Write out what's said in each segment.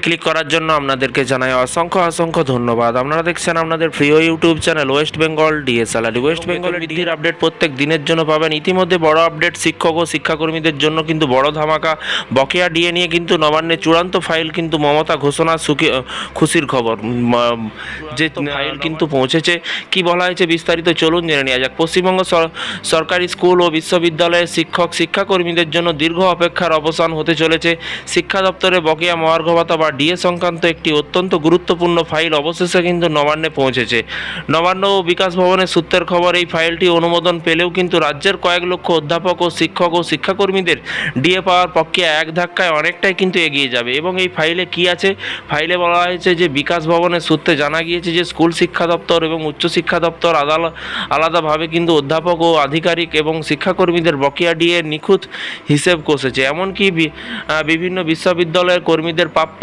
Click করার জন্য আপনাদেরকে জানাই অসংখ্য ধন্যবাদ। আপনারা দেখছেন আপনাদের প্রিয় YouTube channel West Bengal DSLR. West বেঙ্গলের বিদ্যুৎ আপডেট প্রত্যেক দিনের জন্য পাবেন। ইতিমধ্যে বড় আপডেট শিক্ষক ও শিক্ষাকর্মীদের জন্য কিন্তু বড় ধামাকা বকেয়া ডিএ নিয়ে কিন্তু নবান্নের চূড়ান্ত ফাইল কিন্তু মমতা ঘোষণা খুশির খবর। যে ফাইল কিন্তু পৌঁছেছে, কি বলা হয়েছে বিস্তারিত চলুন জেনে নেওয়া যাক। পশ্চিমবঙ্গ সরকারি স্কুল ও বিশ্ববিদ্যালয়ের শিক্ষাকর্মীদের জন্য দীর্ঘ অপেক্ষার অবসান হতে চলেছে। শিক্ষা দপ্তরে বকেয়া মহার্ঘ ভাতা বা ডিএ সংক্রান্ত একটি অত্যন্ত গুরুত্বপূর্ণ ফাইল অবশেষে কিন্তু নবান্নে পৌঁছেছে। নবান্ন ও বিকাশ ভবনের সূত্রের খবর, এই ফাইলটি অনুমোদন পেলেও কিন্তু রাজ্যের কয়েক লক্ষ অধ্যাপক ও শিক্ষাকর্মীদের ডিএ পাওয়ার প্রক্রিয়া এক ধাক্কায় অনেকটাই কিন্তু এগিয়ে যাবে। এবং এই ফাইলে কি আছে? ফাইলে বলা হয়েছে যে বিকাশ ভবনের সূত্রে জানা গিয়েছে যে স্কুল শিক্ষা দপ্তর এবং উচ্চশিক্ষা দপ্তর আলাদাভাবে কিন্তু অধ্যাপক ও আধিকারিক এবং শিক্ষাকর্মীদের বকেয়া ডিএ নিখুঁত হিসেব কষেছে। এমনকি বিভিন্ন বিশ্ববিদ্যালয়ের কর্মীদের প্রাপ্য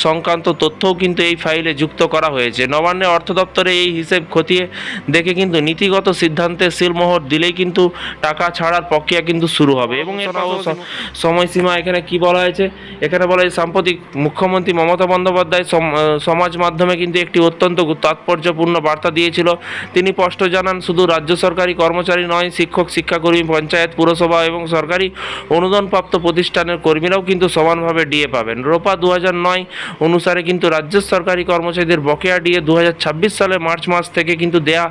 সংক্রান্ত তথ্যও কিন্তু এই ফাইলে যুক্ত করা হয়েছে। নবান্নের অর্থ দপ্তরে এই হিসেব খতিয়ে দেখে কিন্তু নীতিগত সিদ্ধান্তে সিলমোহর দিলেই কিন্তু টাকা ছাড়ার প্রক্রিয়া কিন্তু শুরু হবে। এবং এটাও সময়সীমা এখানে কি বলা হয়েছে? এখানে বলা হয়েছে সাম্প্রতিক মুখ্যমন্ত্রী মমতা বন্দ্যোপাধ্যায় সমাজ মাধ্যমে কিন্তু একটি অত্যন্ত তাৎপর্যপূর্ণ বার্তা দিয়েছিল। তিনি স্পষ্ট জানান, শুধু রাজ্য সরকারি কর্মচারী নয়, শিক্ষক, শিক্ষাকর্মী, পঞ্চায়েত, পুরসভা এবং সরকারি অনুদানপ্রাপ্ত প্রতিষ্ঠানের কর্মীরাও কিন্তু সমানভাবে ডিএ পাবেন। রোপা 2009 অনুসারে কিন্তু রাজ্য সরকারি কর্মচারীদের বকেয়া ডিএ 2026 সালের মার্চ মাস থেকে কিন্তু দেয়া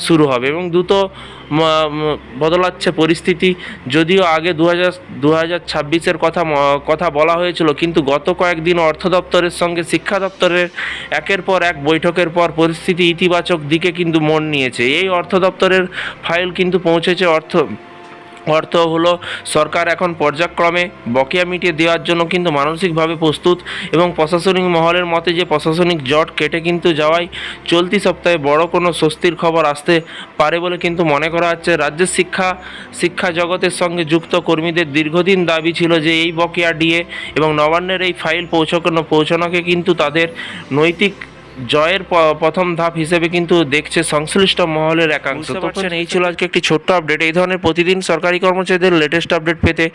শুরু হবে। এবং দ্রুত বদলাচ্ছে পরিস্থিতি। যদিও আগে 2026-এর কথা বলা হয়েছিল, কিন্তু গত কয়েকদিন অর্থ দপ্তরের সঙ্গে শিক্ষা দপ্তরের একের পর এক বৈঠকের পর পরিস্থিতি ইতিবাচক দিকে কিন্তু মোড় নিয়েছে। এই অর্থ দপ্তরের ফাইল কিন্তু পৌঁছেছে। অর্থ হলো সরকার এখন পর্যায়ক্রমে বকেয়া মিটিয়ে দেওয়ার জন্য কিন্তু মানসিকভাবে প্রস্তুত। এবং প্রশাসনিক মহলের মতে যে প্রশাসনিক জট কেটে কিন্তু যাওয়ায় চলতি সপ্তাহে বড় কোনো স্বস্তির খবর আসতে পারে বলে কিন্তু মনে করা হচ্ছে। রাজ্যের শিক্ষা জগতের সঙ্গে যুক্ত কর্মীদের দীর্ঘদিন দাবি ছিল যে এই বকেয়া ডিএ এবং নবান্নের এই ফাইল পৌঁছানোকে কিন্তু তাদের নৈতিক জয়ের প্রথম ধাপ হিসেবে কিন্তু দেখছে সংশ্লিষ্ট মহলের একাংশ। তো এই ছিল আজকে একটি ছোট্ট আপডেট। এই ধরনের প্রতিদিন সরকারি কর্মচারীদের লেটেস্ট আপডেট পেতে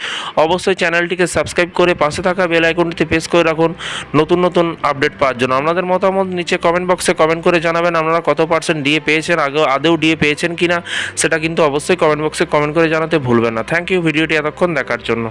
অবশ্যই চ্যানেলটিকে সাবস্ক্রাইব করে পাশে থাকা বেল আইকনটিতে প্রেস করে রাখুন নতুন আপডেট পাওয়ার জন্য। আপনাদের মতামত নিচে কমেন্ট বক্সে কমেন্ট করে জানাবেন। আপনারা কত পার্সেন্ট ডিএ পেয়েছেন, আদৌ ডিএ পেয়েছেন কিনা সেটা কিন্তু অবশ্যই কমেন্ট বক্সে কমেন্ট করে জানাতে ভুলবেন না। থ্যাংক ইউ ভিডিওটি এতক্ষণ দেখার জন্য।